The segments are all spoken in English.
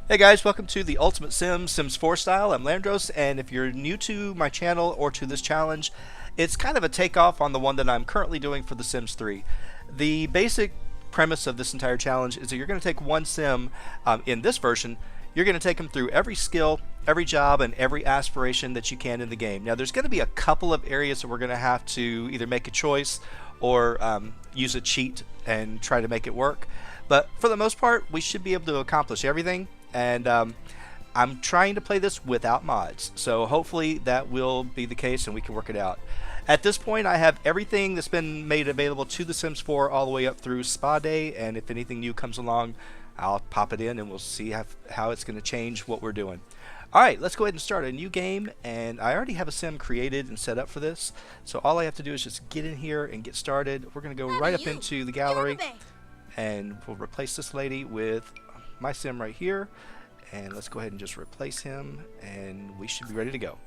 Hey guys, welcome to the Ultimate Sims 4 style. I'm Llandros, and if you're new to my channel or to this challenge, it's kind of a takeoff on the one that I'm currently doing for The Sims 3. The basic premise of this entire challenge is that you're going to take one sim in this version. You're going to take them through every skill, every job, and every aspiration that you can in the game. Now, there's going to be a couple of areas that we're going to have to either make a choice or use a cheat and try to make it work. But for the most part, we should be able to accomplish everything. And I'm trying to play this without mods, so hopefully that will be the case and we can work it out. At this point, I have everything that's been made available to The Sims 4 all the way up through Spa Day, and if anything new comes along, I'll pop it in and we'll see how it's going to change what we're doing. Alright, let's go ahead and start a new game, and I already have a sim created and set up for this, so all I have to do is just get in here and get started. We're going to go right up into the gallery, and we'll replace this lady with my sim right here, and let's go ahead and just replace him, and we should be ready to go.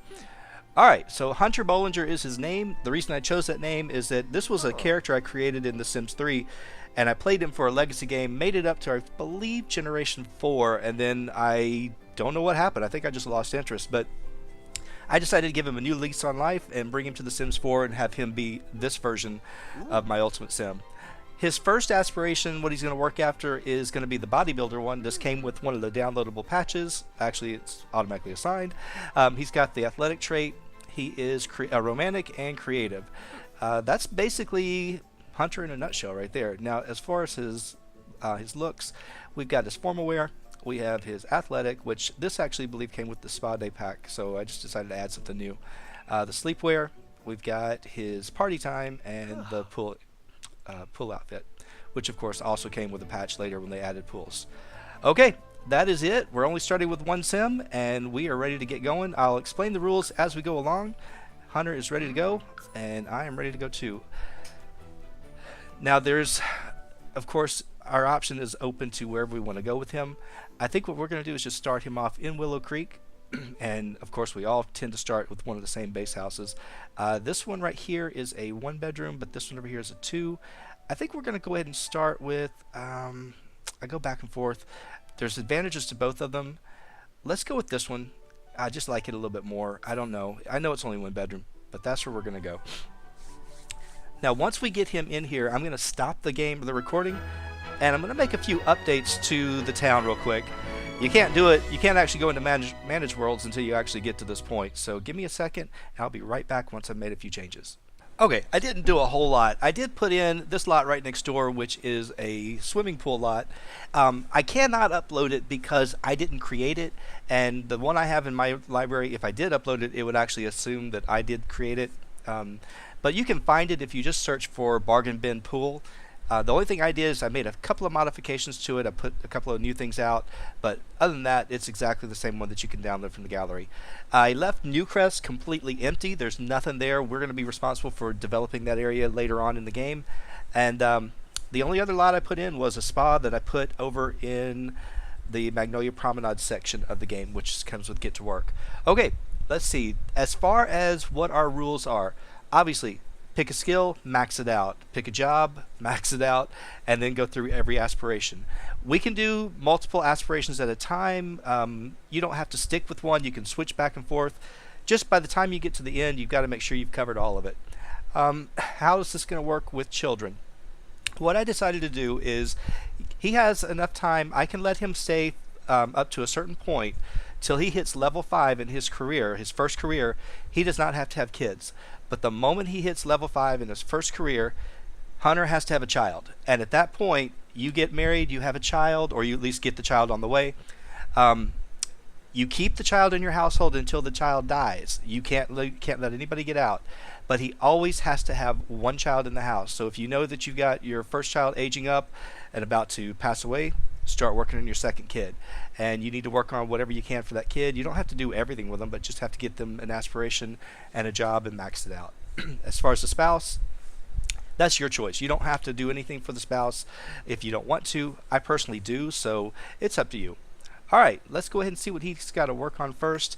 Alright, so Hunter Bollinger is his name. The reason I chose that name is that this was a character I created in The Sims 3, and I played him for a legacy game, made it up to, I believe, Generation 4, and then I don't know what happened. I think I just lost interest, but I decided to give him a new lease on life and bring him to The Sims 4 and have him be this version of my Ultimate Sim. His first aspiration, what he's going to work after, is going to be the bodybuilder one. This came with one of the downloadable patches. Actually, it's automatically assigned. He's got the athletic trait. He is romantic and creative. That's basically Hunter in a nutshell right there. Now, as far as his looks, we've got his formal wear. We have his athletic, which this actually I believe came with the Spa Day pack, so I just decided to add something new. The sleepwear, we've got his party time, and the pool outfit, which of course also came with a patch later when they added pools. Okay, that is it. We're only starting with one sim and we are ready to get going. I'll explain the rules as we go along. Hunter is ready to go and I am ready to go too. Now there's, of course, our option is open to wherever we want to go with him. I think what we're going to do is just start him off in Willow Creek. And of course we all tend to start with one of the same base houses. This one right here is a 1-bedroom, but this one over here is a 2. I think we're going to go ahead and start with I go back and forth. There's advantages to both of them. Let's go with this one. I just like it a little bit more. I don't know. I know it's only 1 bedroom, but that's where we're going to go. Now once we get him in here, I'm going to stop the recording, and I'm going to make a few updates to the town real quick. You can't do it. You can't actually go into manage worlds until you actually get to this point. So give me a second, and I'll be right back once I've made a few changes. Okay, I didn't do a whole lot. I did put in this lot right next door, which is a swimming pool lot. I cannot upload it because I didn't create it, and the one I have in my library, if I did upload it, it would actually assume that I did create it. But you can find it if you just search for Bargain Bin Pool. The only thing I did is I made a couple of modifications to it. I put a couple of new things out, but other than that, it's exactly the same one that you can download from the gallery. I left Newcrest completely empty. There's nothing there. We're going to be responsible for developing that area later on in the game. And the only other lot I put in was a spa that I put over in the Magnolia Promenade section of the game, which comes with Get to Work. Okay, let's see. As far as what our rules are, obviously, pick a skill, max it out. Pick a job, max it out, and then go through every aspiration. We can do multiple aspirations at a time. You don't have to stick with one. You can switch back and forth. Just by the time you get to the end, you've got to make sure you've covered all of it. How is this going to work with children? What I decided to do is he has enough time. I can let him stay up to a certain point till he hits level 5 in his career, his first career. He does not have to have kids. But the moment he hits level 5 in his first career, Hunter has to have a child. And at that point, you get married, you have a child, or you at least get the child on the way. You keep the child in your household until the child dies. You can't let anybody get out. But he always has to have one child in the house. So if you know that you've got your first child aging up and about to pass away, start working on your second kid. And you need to work on whatever you can for that kid. You don't have to do everything with them, but just have to get them an aspiration and a job and max it out. As far as the spouse, that's your choice. You don't have to do anything for the spouse if you don't want to. I personally do, so it's up to you. Alright, let's go ahead and see what he's got to work on first.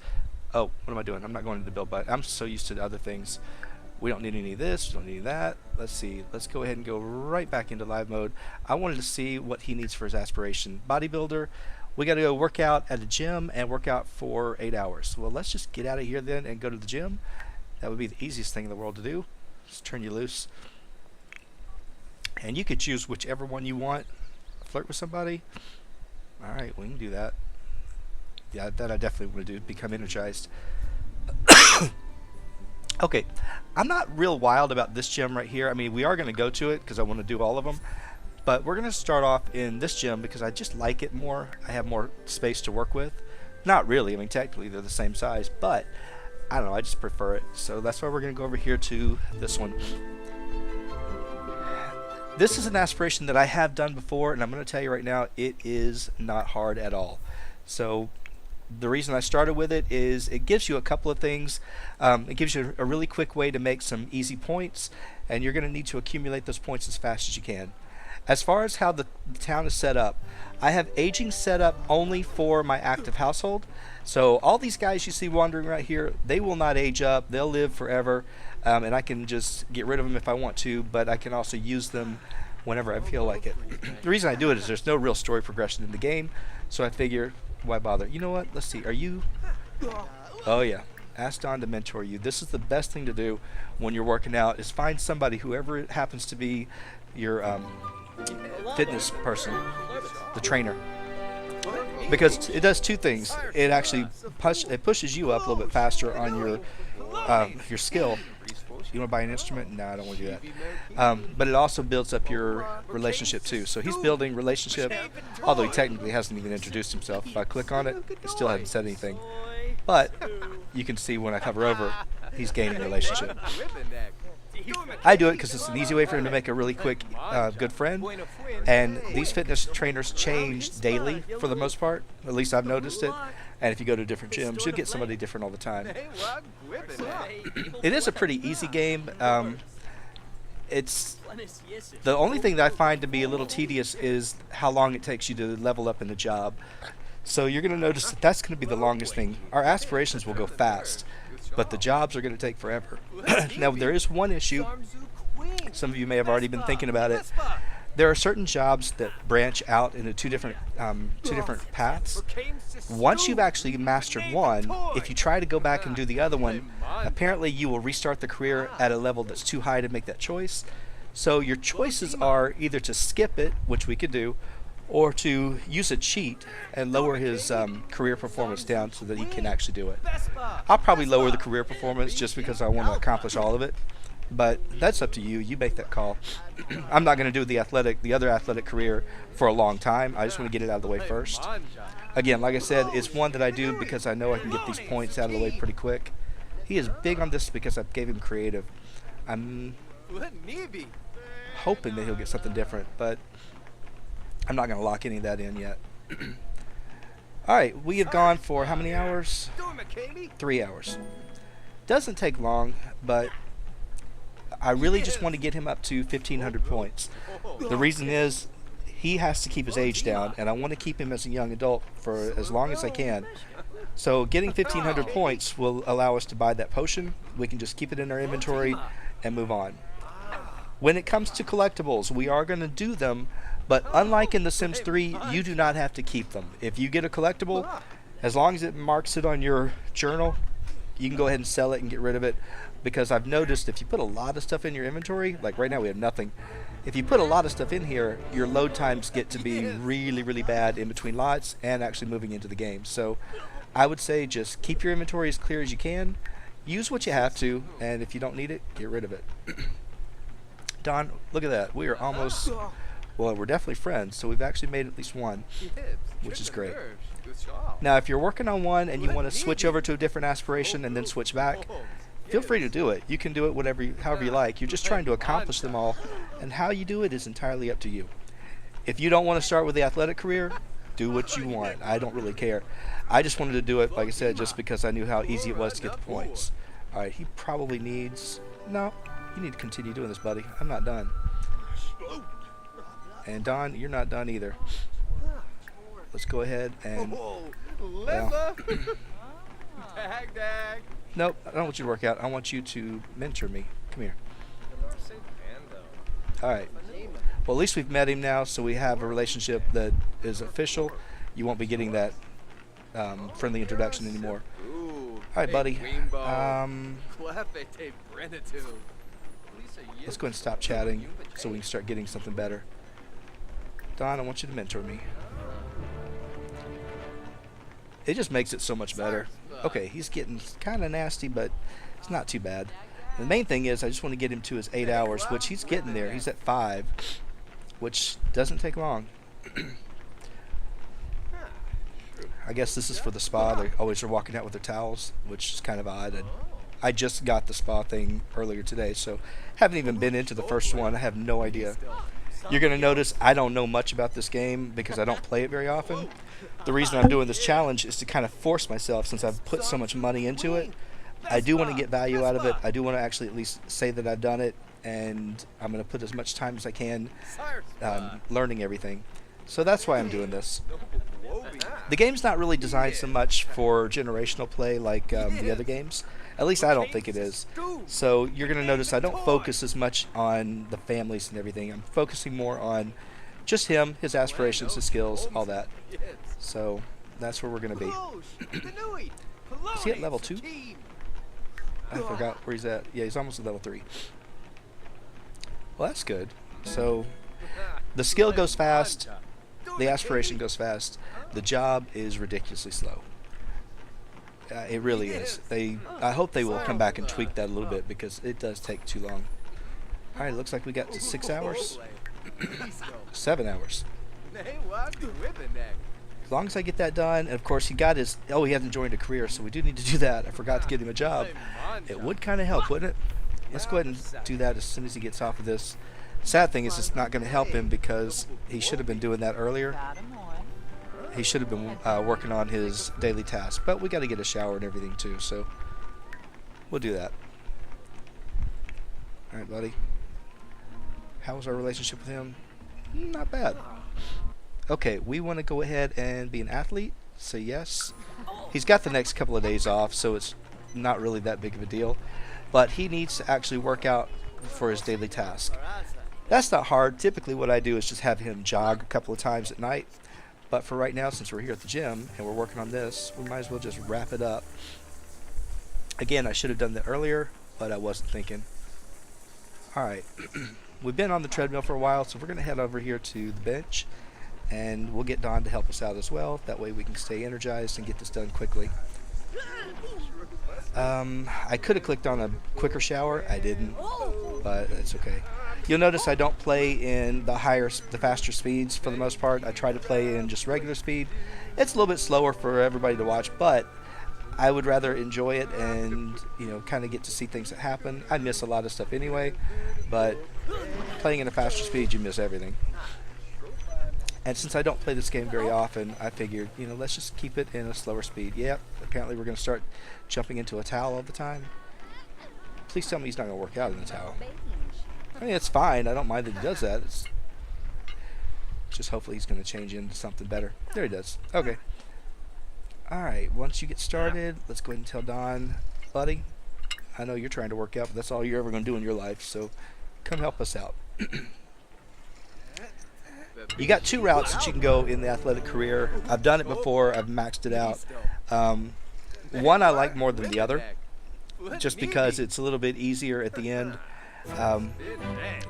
Oh, what am I doing? I'm not going to the build button. I'm so used to other things. We don't need any of this, we don't need that. Let's see, let's go ahead and go right back into live mode. I wanted to see what he needs for his aspiration. Bodybuilder, We got to go work out at a gym and work out for 8 hours. Well, let's just get out of here then and go to the gym. That would be the easiest thing in the world to do. Just turn you loose. And you could choose whichever one you want. Flirt with somebody. Alright, we can do that. Yeah, that I definitely want to do. Become energized. Okay, I'm not real wild about this gym right here. I mean, we are going to go to it because I want to do all of them. But we're going to start off in this gym because I just like it more. I have more space to work with. Not really. I mean, technically they're the same size. But, I don't know. I just prefer it. So that's why we're going to go over here to this one. This is an aspiration that I have done before. And I'm going to tell you right now, it is not hard at all. So the reason I started with it is it gives you a couple of things. It gives you a really quick way to make some easy points. And you're going to need to accumulate those points as fast as you can. As far as how the town is set up, I have aging set up only for my active household. So all these guys you see wandering right here, they will not age up. They'll live forever. And I can just get rid of them if I want to, but I can also use them whenever I feel like it. The reason I do it is there's no real story progression in the game. So I figure, why bother? You know what? Let's see. Are you... Oh, yeah. Ask Don to mentor you. This is the best thing to do when you're working out, is find somebody, whoever it happens to be, your fitness person, the trainer, because it does two things. It actually pushes you up a little bit faster on your skill. You want to buy an instrument? No, I don't want to do that. But it also builds up your relationship too. So he's building relationship, although he technically hasn't even introduced himself. If I click on it, it still hasn't said anything. But you can see when I hover over, he's gaining relationship. I do it because it's an easy way for him to make a really quick, good friend. And these fitness trainers change daily for the most part. At least I've noticed it. And if you go to different gyms, you'll get somebody different all the time. It is a pretty easy game. It's the only thing that I find to be a little tedious is how long it takes you to level up in the job. So you're going to notice that that's going to be the longest thing. Our aspirations will go fast, but the jobs are going to take forever. Now, there is one issue. Some of you may have already been thinking about it. There are certain jobs that branch out into two different paths. Once you've actually mastered one, if you try to go back and do the other one, apparently you will restart the career at a level that's too high to make that choice. So your choices are either to skip it, which we could do, or to use a cheat and lower his career performance down so that he can actually do it. I'll probably lower the career performance just because I want to accomplish all of it, but that's up to you. You make that call. I'm not going to do the other athletic career for a long time. I just want to get it out of the way first. Again, like I said, it's one that I do because I know I can get these points out of the way pretty quick. He is big on this because I gave him creative. I'm hoping that he'll get something different, but I'm not going to lock any of that in yet. Alright, we have gone for how many hours? 3 hours. Doesn't take long, but I really just want to get him up to 1,500 points. The reason is he has to keep his age down, and I want to keep him as a young adult for as long as I can. So getting 1,500 points will allow us to buy that potion. We can just keep it in our inventory and move on. When it comes to collectibles, we are going to do them, but unlike in The Sims 3, you do not have to keep them. If you get a collectible, as long as it marks it on your journal, you can go ahead and sell it and get rid of it. Because I've noticed if you put a lot of stuff in your inventory, like right now we have nothing. If you put a lot of stuff in here, your load times get to be really, really bad in between lots and actually moving into the game. So I would say just keep your inventory as clear as you can. Use what you have to, and if you don't need it, get rid of it. Don, look at that. We are almost... Well, we're definitely friends, so we've actually made at least one, which is great. Now, if you're working on one and you want to switch over to a different aspiration and then switch back, feel free to do it. You can do it however you like. You're just trying to accomplish them all, and how you do it is entirely up to you. If you don't want to start with the athletic career, do what you want. I don't really care. I just wanted to do it, like I said, just because I knew how easy it was to get the points. All right, he probably needs... No, you need to continue doing this, buddy. I'm not done. And Don, you're not done either. Let's go ahead and... Well, nope, I don't want you to work out. I want you to mentor me. Come here. Alright. Well, at least we've met him now, so we have a relationship that is official. you won't be getting that friendly introduction anymore. Alright, buddy. Let's go ahead and stop chatting so we can start getting something better. Don, I want you to mentor me. It just makes it so much better. Okay, he's getting kind of nasty, but it's not too bad. The main thing is I just want to get him to his 8 hours, which he's getting there. He's at 5, which doesn't take long. I guess this is for the spa. They always are walking out with their towels, which is kind of odd. I just got the spa thing earlier today, so haven't even been into the first one. I have no idea. You're going to notice I don't know much about this game because I don't play it very often. The reason I'm doing this challenge is to kind of force myself, since I've put so much money into it. I do want to get value out of it. I do want to actually at least say that I've done it, and I'm going to put as much time as I can learning everything. So that's why I'm doing this. The game's not really designed so much for generational play like the other games. At least I don't think it is. So you're going to notice I don't focus as much on the families and everything. I'm focusing more on just him, his aspirations, his skills, all that. So that's where we're going to be. Is he at level 2? I forgot where he's at. Yeah, he's almost at level 3. Well, that's good. So the skill goes fast. The aspiration goes fast. The job is ridiculously slow. It really is. I hope they will come back and tweak that a little bit because it does take too long. All right, looks like we got to 6 hours. 7 hours. As long as I get that done, and of course he got his, oh, he hasn't joined a career, so we do need to do that. I forgot to get him a job. It would kind of help, wouldn't it? Let's go ahead and do that as soon as he gets off of this. Sad thing is it's not going to help him because he should have been doing that earlier. He should have been working on his daily tasks, but we got to get a shower and everything too, so we'll do that. All right, buddy. How was our relationship with him? Not bad. Okay, we want to go ahead and be an athlete. Say yes. He's got the next couple of days off, so it's not really that big of a deal, but he needs to actually work out for his daily task. That's not hard. Typically what I do is just have him jog a couple of times at night. But for right now, since we're here at the gym and we're working on this, we might as well just wrap it up. Again, I should have done that earlier, but I wasn't thinking. All right. We've been on the treadmill for a while, so we're going to head over here to the bench, and we'll get Don to help us out as well. That way we can stay energized and get this done quickly. I could have clicked on a quicker shower. I didn't, but it's okay. You'll notice I don't play in the faster speeds for the most part. I try to play in just regular speed. It's a little bit slower for everybody to watch, but I would rather enjoy it and, you know, kind of get to see things that happen. I miss a lot of stuff anyway, but playing in a faster speed, you miss everything. And since I don't play this game very often, I figured, you know, let's just keep it in a slower speed. Yep, apparently we're going to start jumping into a towel all the time. Please tell me he's not going to work out in the towel. I mean, it's fine. I don't mind that he does that. It's just hopefully he's going to change into something better. There he does. Okay. All right. Once you get started, let's go ahead and tell Don, buddy, I know you're trying to work out, but that's all you're ever going to do in your life, so come help us out. You got 2 routes that you can go in the athletic career. I've done it before. I've maxed it out. One I like more than the other, just because it's a little bit easier at the end.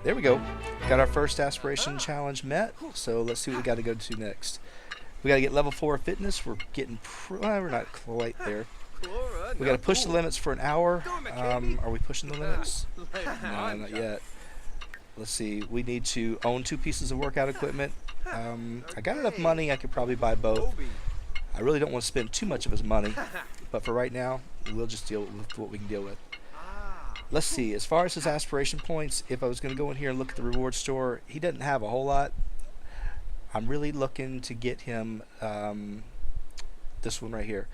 There we go. Got our first aspiration challenge met. So let's see what we got to go to next. We got to get level 4 fitness. We're getting, we're not quite there. We got to push the limits for an hour. Are we pushing the limits? No, not yet. Let's see. We need to own 2 pieces of workout equipment. I got enough money. I could probably buy both. I really don't want to spend too much of his money, but for right now, we'll just deal with what we can deal with. Let's see, as far as his aspiration points, if I was going to go in here and look at the reward store, he doesn't have a whole lot. I'm really looking to get him this one right here,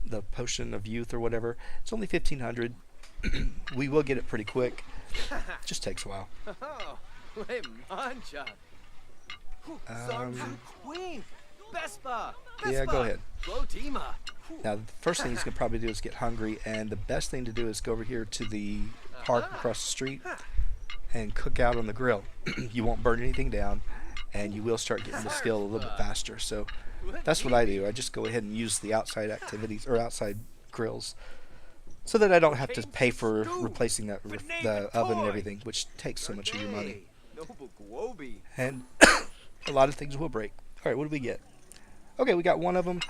the potion of youth or whatever. It's only 1,500. We will get it pretty quick. It just takes a while. Yeah, go ahead. Now, the first thing he's going to probably do is get hungry, and the best thing to do is go over here to the park across the street and cook out on the grill. You won't burn anything down, and you will start getting the skill a little bit faster. So That's what I do. I just go ahead and use the outside activities or outside grills so that I don't have to pay for replacing the oven and everything, which takes so much of your money. And a lot of things will break. All right, what do we get? Okay, we got one of them.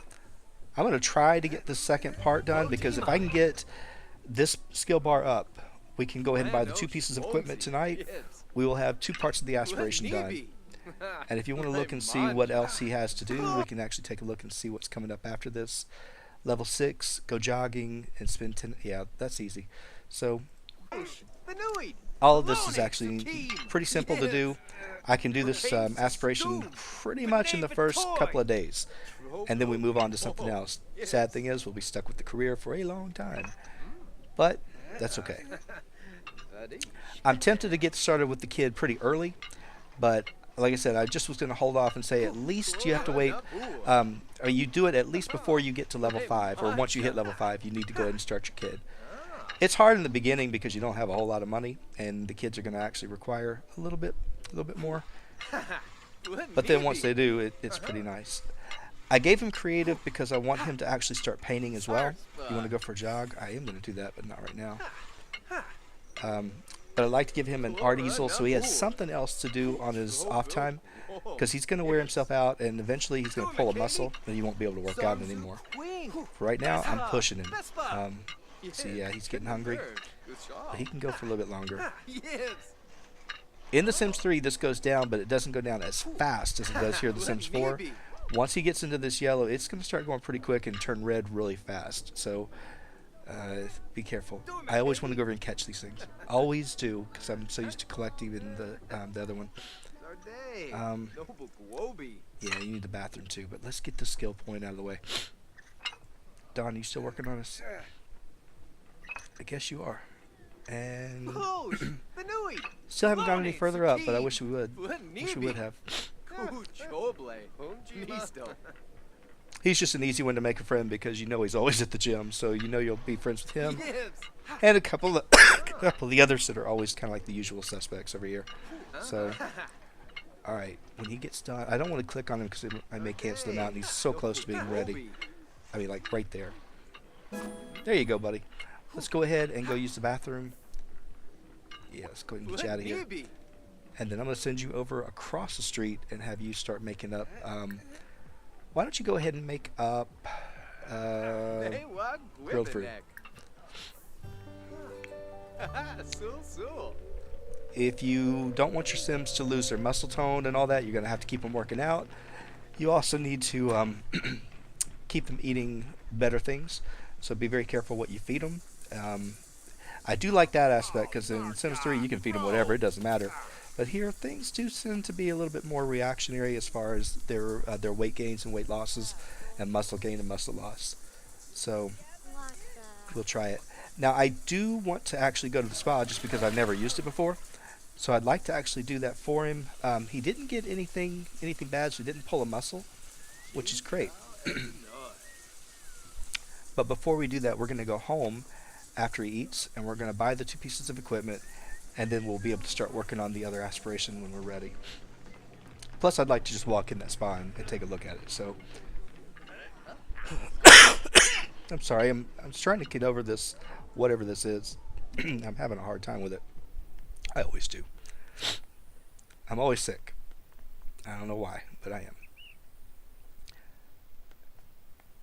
I'm going to try to get the second part done because if I can get this skill bar up, we can go ahead and buy the 2 pieces of equipment tonight. We will have 2 parts of the aspiration done. And if you want to look and see what else he has to do, we can actually take a look and see what's coming up after this. Level 6, go jogging and spend 10. Yeah, that's easy. So all of this is actually pretty simple to do. I can do this aspiration pretty much in the first couple of days, and then we move on to something else. Sad thing is, we'll be stuck with the career for a long time, but that's okay. I'm tempted to get started with the kid pretty early, but like I said, I just was going to hold off and say at least you have to wait, or you do it at least before you get to level 5, or once you hit level 5, you need to go ahead and start your kid. It's hard in the beginning because you don't have a whole lot of money, and the kids are going to actually require a little bit more. But then once they do, it's pretty nice. I gave him creative because I want him to actually start painting as well. You want to go for a jog? I am going to do that, but not right now. But I'd like to give him an art easel so he has something else to do on his off time, because he's going to wear himself out and eventually he's going to pull a muscle and he won't be able to work out anymore. For right now, I'm pushing him. See, yeah, he's getting hungry, but he can go for a little bit longer. In The Sims 3, this goes down, but it doesn't go down as fast as it does here in The Sims 4. Once he gets into this yellow, it's going to start going pretty quick and turn red really fast. So be careful. I always want to go over and catch these things. Always do, because I'm so used to collecting in the other one. Yeah, you need the bathroom too, but let's get the skill point out of the way. Don, you still working on us? I guess you are. And still haven't gone any further up, but I wish we would. Wish we would have. He's just an easy one to make a friend because you know he's always at the gym, so you know you'll be friends with him. And a couple of the others that are always kind of like the usual suspects over here. So, alright, when he gets done, I don't want to click on him because I may cancel him out, and he's so close to being ready. I mean, like right there. There you go, buddy. Let's go ahead and go use the bathroom. Yeah, let's go ahead and get you out of here. And then I'm going to send you over across the street and have you start making up. Why don't you go ahead and make up grilled fruit? If you don't want your Sims to lose their muscle tone and all that, you're going to have to keep them working out. You also need to keep them eating better things. So be very careful what you feed them. I do like that aspect because in Sims 3 you can feed them whatever, it doesn't matter. But here things do tend to be a little bit more reactionary as far as their weight gains and weight losses and muscle gain and muscle loss. So we'll try it. Now I do want to actually go to the spa just because I've never used it before. So I'd like to actually do that for him. He didn't get anything bad, so he didn't pull a muscle, which is great. But before we do that, we're going to go home after he eats, and we're going to buy the 2 pieces of equipment, and then we'll be able to start working on the other aspiration when we're ready. Plus, I'd like to just walk in that spa and take a look at it. So, I'm sorry, I'm trying to get over this, whatever this is. I'm having a hard time with it. I always do. I'm always sick. I don't know why, but I am.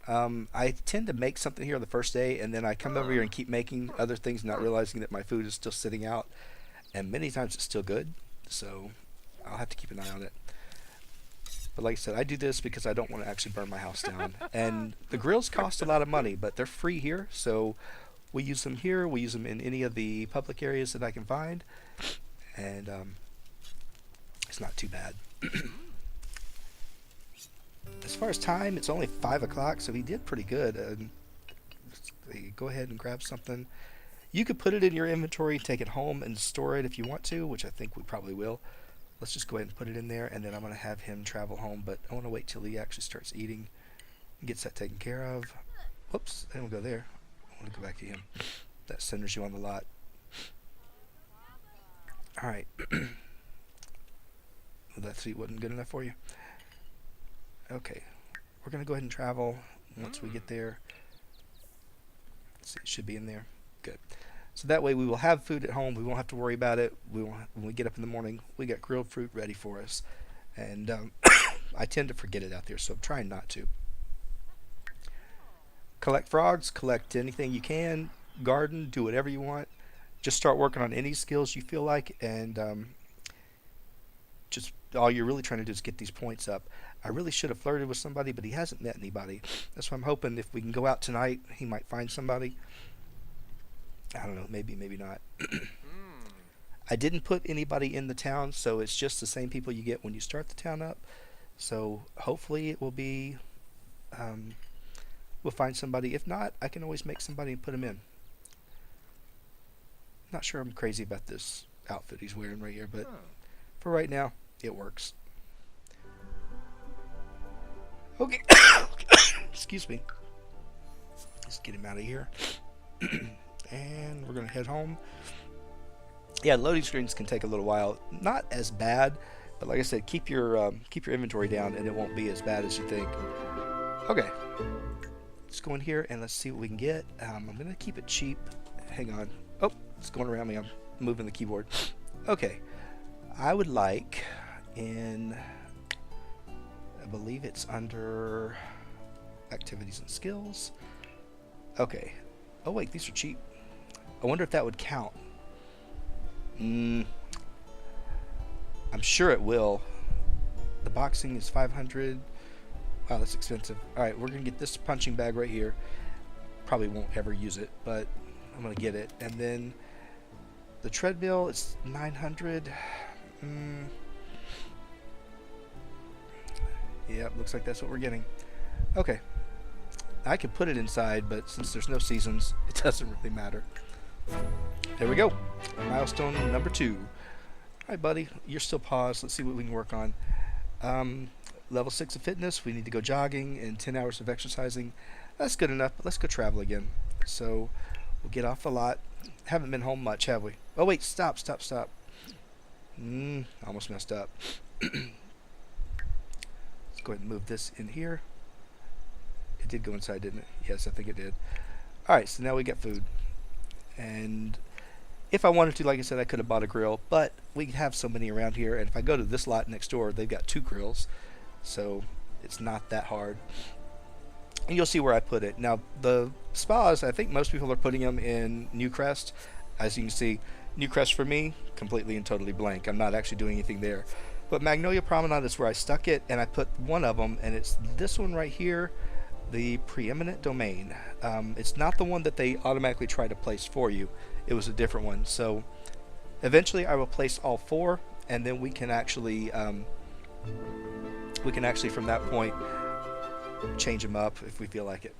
I tend to make something here the first day, and then I come over here and keep making other things, not realizing that my food is still sitting out, and many times it's still good, so I'll have to keep an eye on it. But like I said, I do this because I don't want to actually burn my house down, and the grills cost a lot of money, but they're free here, so we use them here, we use them in any of the public areas that I can find, and it's not too bad. As far as time, it's only 5 o'clock, so he did pretty good. Go ahead and grab something. You could put it in your inventory, take it home, and store it if you want to, which I think we probably will. Let's just go ahead and put it in there, and then I'm going to have him travel home, but I want to wait till he actually starts eating and gets that taken care of. Whoops, I don't go there. I want to go back to him. That centers you on the lot. Alright. Well, that seat wasn't good enough for you? Okay. we're going to go ahead and travel once we get there. Let's see, it should be in there. Good. So that way we will have food at home. We won't have to worry about it. When we get up in the morning, we got grilled fruit ready for us. And I tend to forget it out there, so I'm trying not to. Collect frogs, collect anything you can, garden, do whatever you want. Just start working on any skills you feel like, and just all you're really trying to do is get these points up. I really should have flirted with somebody, but he hasn't met anybody. That's why I'm hoping if we can go out tonight, he might find somebody. I don't know, maybe not. I didn't put anybody in the town, so it's just the same people you get when you start the town up. So hopefully it will be, we'll find somebody. If not, I can always make somebody and put him in. Not sure I'm crazy about this outfit he's wearing right here, but for right now, it works. Okay. Excuse me. Let's get him out of here. And we're going to head home. Yeah, loading screens can take a little while. Not as bad, but like I said, keep your inventory down and it won't be as bad as you think. Okay. Let's go in here and let's see what we can get. I'm going to keep it cheap. Hang on. Oh, it's going around me. I'm moving the keyboard. Okay. I would like in, I believe it's under activities and skills. Okay. Oh wait, these are cheap. I wonder if that would count. I'm sure it will. The boxing is 500. Wow, that's expensive. Alright, we're going to get this punching bag right here. Probably won't ever use it, but I'm going to get it. And then the treadmill is 900. Yep, looks like that's what we're getting. Okay. I could put it inside, but since there's no seasons, it doesn't really matter. There we go. Milestone number 2. Alright, buddy. You're still paused. Let's see what we can work on. Level 6 of fitness. We need to go jogging and 10 hours of exercising. That's good enough, but let's go travel again. So, we'll get off the lot. Haven't been home much, have we? Oh, wait. Stop. Almost messed up. Let's go ahead and move this in here. It did go inside, didn't it? Yes, I think it did. Alright, so now we get food. And if I wanted to, like I said, I could have bought a grill, but we have so many around here, and if I go to this lot next door, they've got 2 grills, so it's not that hard. And you'll see where I put it. Now, the spas, I think most people are putting them in Newcrest. As you can see, Newcrest for me, completely and totally blank. I'm not actually doing anything there. But Magnolia Promenade is where I stuck it, and I put one of them, and it's this one right here, the preeminent domain. It's not the one that they automatically try to place for you. It was a different one. So eventually I will place all 4, and then we can actually from that point change them up if we feel like it.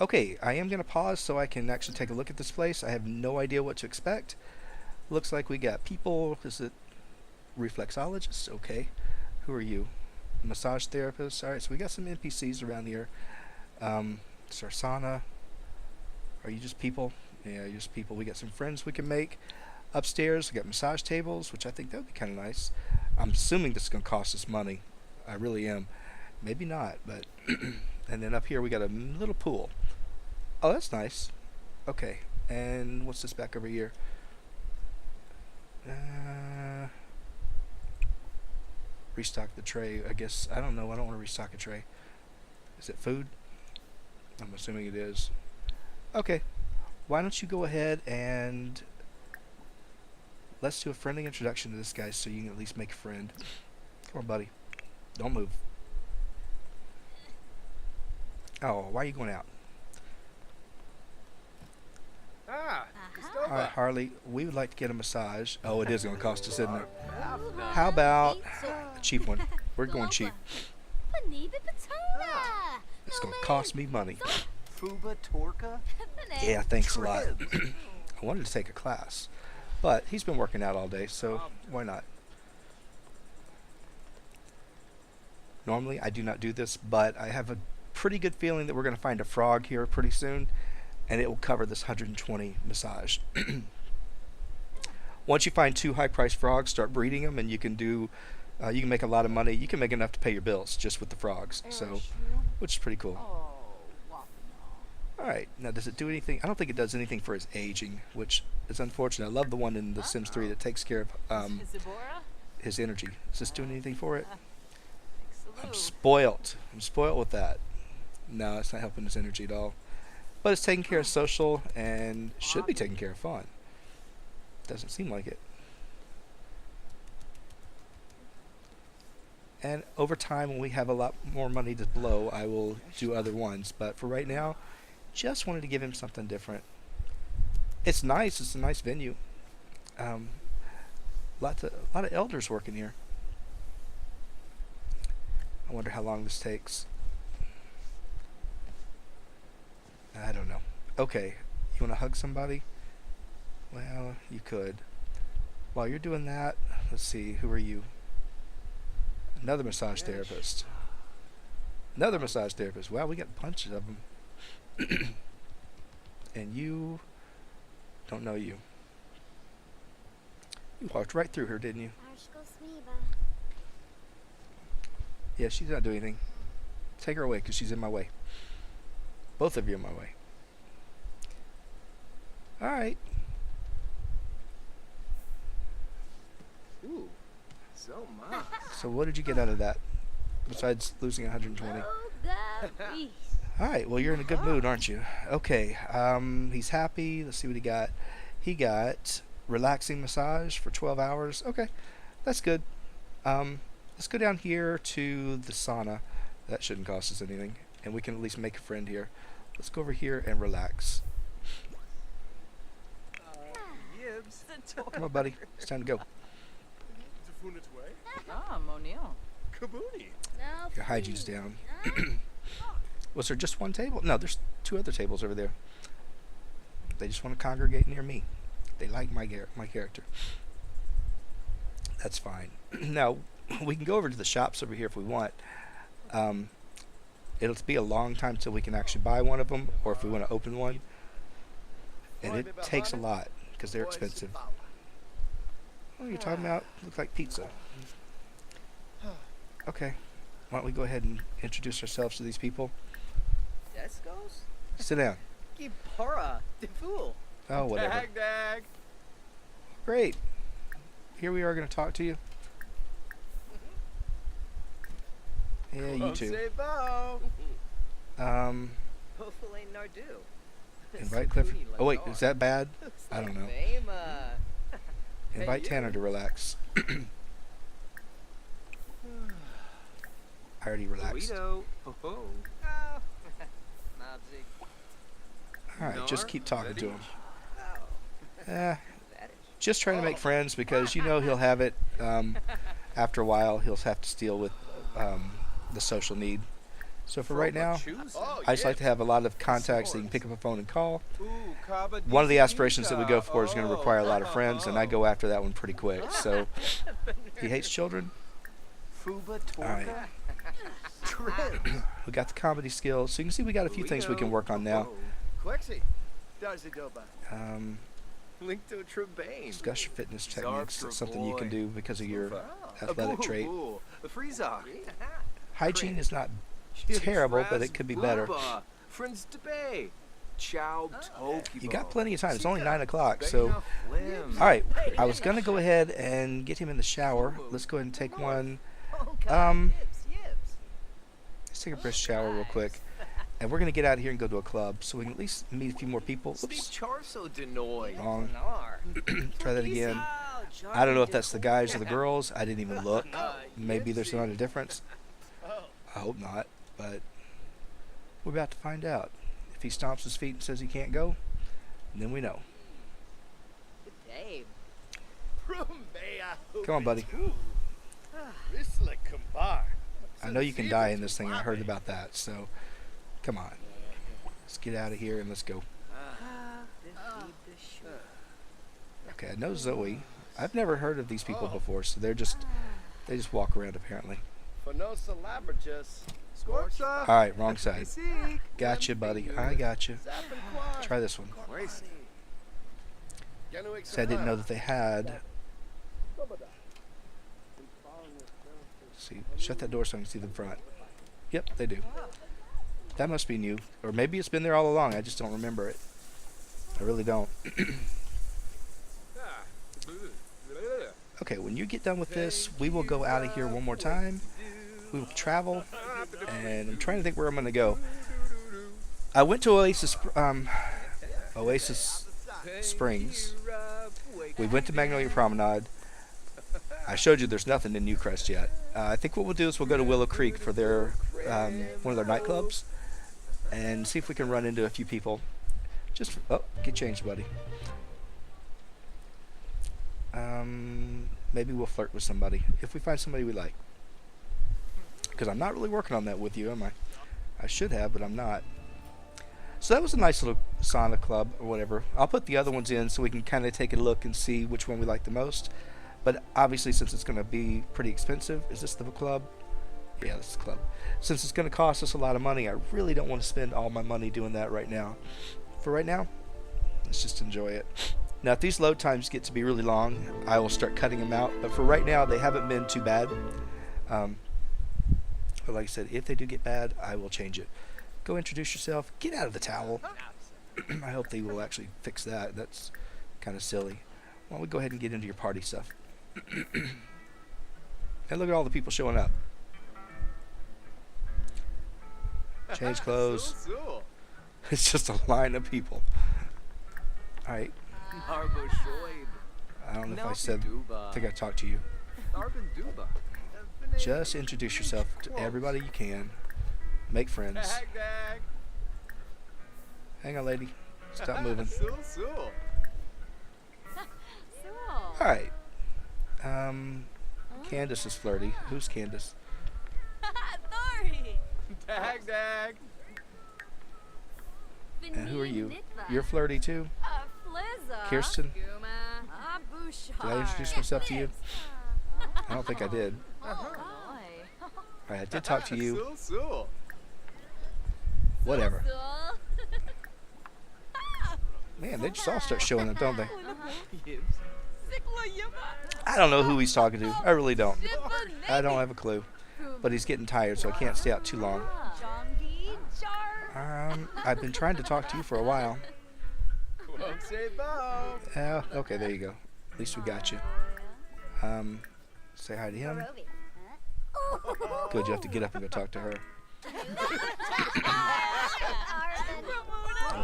Okay, I am going to pause so I can actually take a look at this place. I have no idea what to expect. Looks like we got people. Is it reflexologists? Okay. Who are you? Massage therapists. Alright, so we got some NPCs around here. Sarsana. Are you just people? Yeah, you're just people. We got some friends we can make. Upstairs, we got massage tables, which I think that would be kind of nice. I'm assuming this is going to cost us money. I really am. Maybe not, but... And then up here, we got a little pool. Oh, that's nice. Okay. And what's this back over here? Restock the tray. I guess, I don't know. I don't want to restock a tray. Is it food? I'm assuming it is. Okay. Why don't you go ahead and let's do a friendly introduction to this guy so you can at least make a friend. Come on, buddy. Don't move. Oh, why are you going out? Alright, Harley, we would like to get a massage. Oh, it is going to cost us, isn't it? How about a cheap one? We're going cheap. It's going to cost me money. Fuba Torka? Yeah, thanks a lot. I wanted to take a class, but he's been working out all day, so why not? Normally, I do not do this, but I have a pretty good feeling that we're going to find a frog here pretty soon, and it will cover this 120 massage. Once you find 2 high-priced frogs, start breeding them, and you can do, you can make a lot of money. You can make enough to pay your bills just with the frogs. So which is pretty cool. Oh, All right, now does it do anything? I don't think it does anything for his aging, which is unfortunate. I love the one in The Sims 3 that takes care of Zibora? his energy. Is this doing anything for it? I'm Salute. spoilt. I'm spoilt with that. No, it's not helping his energy at all. But it's taking care of social and should be taking care of fun. Doesn't seem like it. And over time, when we have a lot more money to blow, I will do other ones. But for right now, just wanted to give him something different. It's nice. It's a nice venue. A lot of elders working here. I wonder how long this takes. I don't know. Okay, you want to hug somebody? Well, you could. While you're doing that, let's see, who are you? Another massage therapist. Another massage therapist. Wow, we got bunches of them. And you don't know you. You walked right through her, didn't you? Yeah, she's not doing anything. Take her away, because she's in my way. Both of you in my way. Alright. Ooh, so much. So what did you get out of that? Besides losing 120. Alright, well you're in a good mood, aren't you? Okay, he's happy. Let's see what he got. He got relaxing massage for 12 hours. Okay, that's good. Let's go down here to the sauna. That shouldn't cost us anything. And we can at least make a friend here. Let's go over here and relax. Yibs. Come on, buddy. It's time to go. Ah, Monil. Kabuni. Your hygiene's down. Was there just one table? No, there's 2 other tables over there. They just want to congregate near me. They like my character. That's fine. Now, we can go over to the shops over here if we want. It'll be a long time till we can actually buy one of them, or if we want to open one. And it takes a lot, because they're expensive. Oh, you're talking about? Looks like pizza. Okay. Why don't we go ahead and introduce ourselves to these people? Descos? Sit down. Gipara. De fool. Oh, whatever. Dag. Great. Here we are going to talk to you. Yeah, you too. Say bow. Hopefully Nardu. Invite Clifford. Oh, wait, is that bad? I don't know. Invite Hey, Tanner to relax. I already relaxed. Guido. Ho ho. Nazi. Alright, just keep talking to him. Oh. Just trying to make friends, because you know he'll have it. After a while, he'll have to deal with the social need. So for right now, I just like to have a lot of contacts that you can pick up a phone and call. One of the aspirations that we go for is going to require a lot of friends, and I go after that one pretty quick. So, he hates children. Fuba All right. Torka. We got the comedy skills, so you can see we got a few things we can work on now. Quexi. Darzidoba. Link to a Trebane. Discuss your fitness techniques. That's something you can do because of your athletic trait. The Freeza. Hygiene is not terrible, but it could be better. Friends to Bay. Chow Toki. You got plenty of time. It's only 9 o'clock, so... Alright, I was going to go ahead and get him in the shower. Let's go ahead and take one. Let's take a brisk shower real quick. And we're going to get out of here and go to a club, so we can at least meet a few more people. Oops. Wrong. Try that again. I don't know if that's the guys or the girls. I didn't even look. Maybe there's not a difference. I hope not, but we're about to find out. If he stomps his feet and says he can't go, then we know. Come on, buddy. I know you can die in this thing. I heard about that, so come on. Let's get out of here and let's go. Okay, I know Zoe. I've never heard of these people before, so they just walk around apparently. Alright, wrong side. Gotcha, buddy. I gotcha. Try this one. So I didn't know that they had... See, shut that door so I can see the front. Yep, they do. That must be new. Or maybe it's been there all along. I just don't remember it. I really don't. Okay, when you get done with this, we will go out of here one more time. We will travel. And I'm trying to think where I'm going to go. I went to Oasis Springs. We went to Magnolia Promenade. I showed you there's nothing in Newcrest yet. I think what we'll do is we'll go to Willow Creek for their one of their nightclubs and see if we can run into a few people. Just get changed, buddy. Maybe we'll flirt with somebody if we find somebody we like. Because I'm not really working on that with you, am I? I should have, but I'm not. So that was a nice little sauna club or whatever. I'll put the other ones in so we can kind of take a look and see which one we like the most. But obviously, since it's going to be pretty expensive, is this the club? Yeah, this is the club. Since it's going to cost us a lot of money, I really don't want to spend all my money doing that right now. For right now, let's just enjoy it. Now, if these load times get to be really long, I will start cutting them out. But for right now, they haven't been too bad. But like I said, if they do get bad, I will change it. Go introduce yourself. Get out of the towel. I hope they will actually fix that. That's kind of silly. Why don't we go ahead and get into your party stuff. And look at all the people showing up. Change clothes. It's just a line of people. Alright. I don't know if I think I talked to you. Just introduce yourself to everybody you can. Make friends. Hang on, lady. Stop moving. Alright. Candace is flirty. Who's Candace? And who are you? You're flirty too? Kirsten? Did I introduce myself to you? I don't think I did. Alright, I did talk to you. Whatever. Man, they just all start showing up, don't they? I don't know who he's talking to. I really don't. I don't have a clue. But he's getting tired, so I can't stay out too long. I've been trying to talk to you for a while. Okay, there you go. At least we got you. Say hi to him. Good, you have to get up and go talk to her.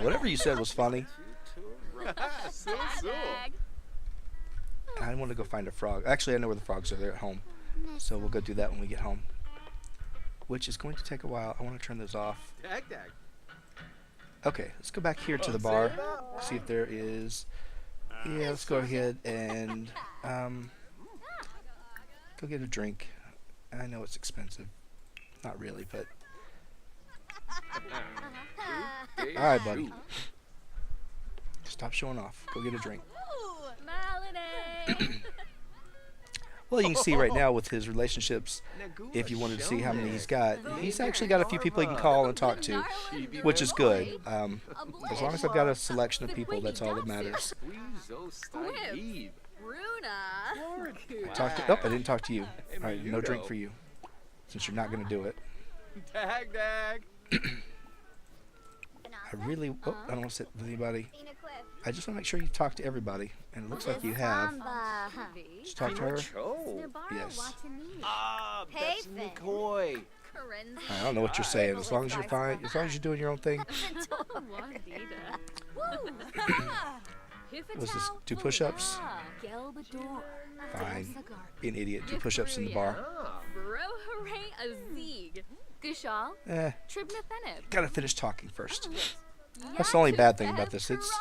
Whatever you said was funny. I want to go find a frog. Actually, I know where the frogs are. They're at home. So we'll go do that when we get home. Which is going to take a while. I want to turn those off. Okay, let's go back here to the bar. See if there is... Yeah, let's go ahead and go get a drink. I know it's expensive. Not really, but... Alright, buddy. Stop showing off. Go get a drink. Well, you can see right now with his relationships, if you wanted to see how many he's got, he's actually got a few people he can call and talk to, which is good. As long as I've got a selection of people, that's all that matters. I didn't talk to you. All right, no drink for you, since you're not going to do it. I really, I don't want to sit with anybody. I just want to make sure you talk to everybody, and it looks like you have. Just talk to her. Yes. I don't know what you're saying. As long as you're fine, as long as you're doing your own thing. What's this? Do push-ups? Fine. Be an idiot. Do push-ups in the bar. Gotta finish talking first. That's the only bad thing about this. It's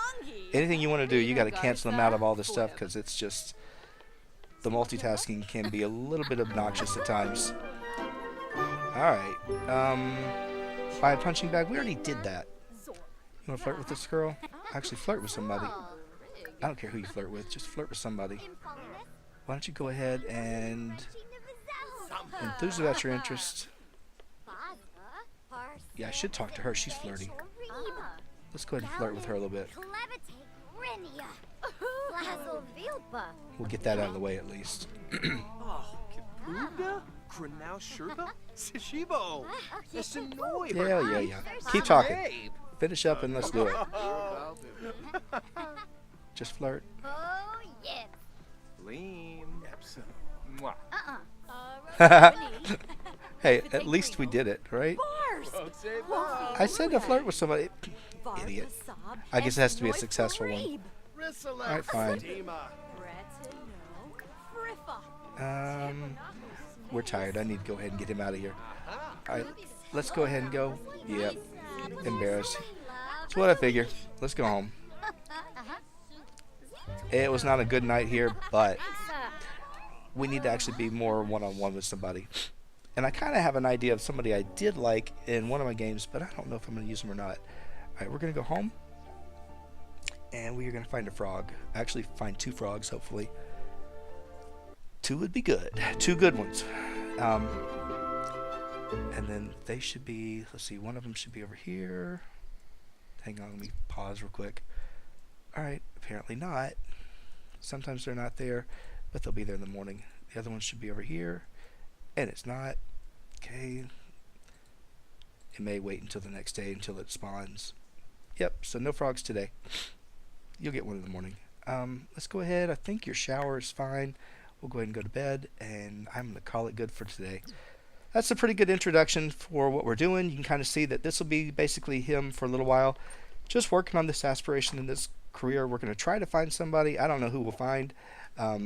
anything you want to do, you gotta cancel them out of all this stuff because it's just the multitasking can be a little bit obnoxious at times. All right. Buy a punching bag. We already did that. You want to flirt with this girl? Actually, flirt with somebody. I don't care who you flirt with. Just flirt with somebody. Why don't you go ahead and enthuse about your interest. Yeah, I should talk to her. She's flirty. Let's go ahead and flirt with her a little bit. We'll get that out of the way at least. Krenau Sherpa? Sishibo! Sinoi! Yeah. Keep talking. Finish up and let's do it. Just flirt. Oh, yes. Lean. Mwah. Hey, at least we did it, right? I said to flirt with somebody. Idiot. I guess it has to be a successful one. Alright, fine. We're tired. I need to go ahead and get him out of here. Alright, let's go ahead and go. Yep. Embarrassed. That's what I figure. Let's go home. It was not a good night here, but we need to actually be more one-on-one with somebody. And I kind of have an idea of somebody I did like in one of my games, but I don't know if I'm going to use them or not. Alright, we're going to go home. And we are going to find a frog. Actually, find 2 frogs, hopefully. 2 would be good. 2 good ones. And then they should be, let's see, one of them should be over here. Hang on, let me pause real quick. Alright, apparently not. Sometimes they're not there, but they'll be there in the morning. The other one should be over here, and it's not. Okay. It may wait until the next day until it spawns. Yep, so no frogs today. You'll get one in the morning. Let's go ahead. I think your shower is fine. We'll go ahead and go to bed, and I'm going to call it good for today. That's a pretty good introduction for what we're doing. You can kind of see that this will be basically him for a little while. Just working on this aspiration in this career. We're going to try to find somebody. I don't know who we'll find. But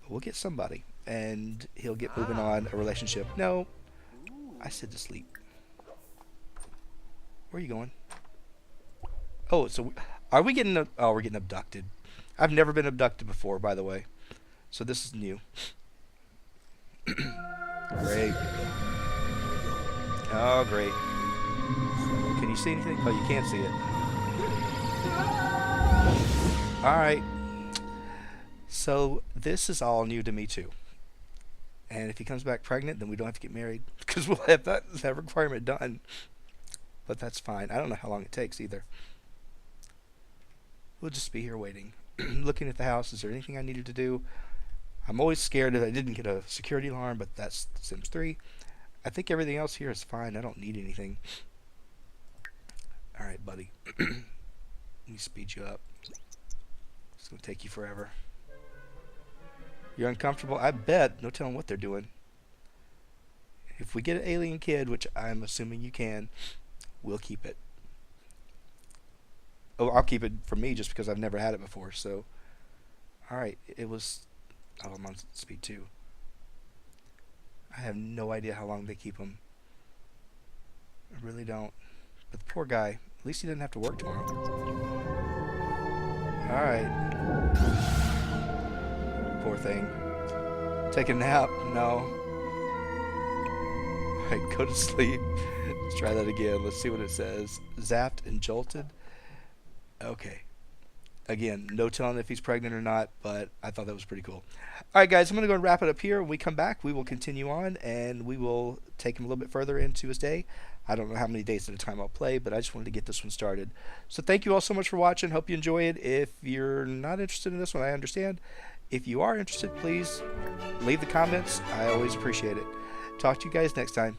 we'll get somebody, and he'll get moving on a relationship. No, I said to sleep. Where are you going? Oh, so are we getting... Oh, we're getting abducted. I've never been abducted before, by the way. So this is new. Great. Oh, great. Can you see anything? Oh, you can't see it. Alright. So, this is all new to me, too. And if he comes back pregnant, then we don't have to get married. Because we'll have that requirement done. But that's fine. I don't know how long it takes, either. We'll just be here waiting. Looking at the house. Is there anything I needed to do? I'm always scared that I didn't get a security alarm, but that's Sims 3. I think everything else here is fine. I don't need anything. Alright, buddy. Let me speed you up. It's going to take you forever. You're uncomfortable? I bet. No telling what they're doing. If we get an alien kid, which I'm assuming you can, we'll keep it. Oh, I'll keep it for me just because I've never had it before. So, alright. It was... Oh, I'm on speed 2. I have no idea how long they keep him. I really don't. But the poor guy, at least he doesn't have to work tomorrow. Alright. Poor thing. Take a nap? No. Alright, go to sleep. Let's try that again. Let's see what it says. Zapped and jolted. Okay. Again, no telling if he's pregnant or not, but I thought that was pretty cool. Alright guys, I'm going to go and wrap it up here. When we come back, we will continue on, and we will take him a little bit further into his day. I don't know how many days at a time I'll play, but I just wanted to get this one started. So thank you all so much for watching. Hope you enjoy it. If you're not interested in this one, I understand. If you are interested, please leave the comments. I always appreciate it. Talk to you guys next time.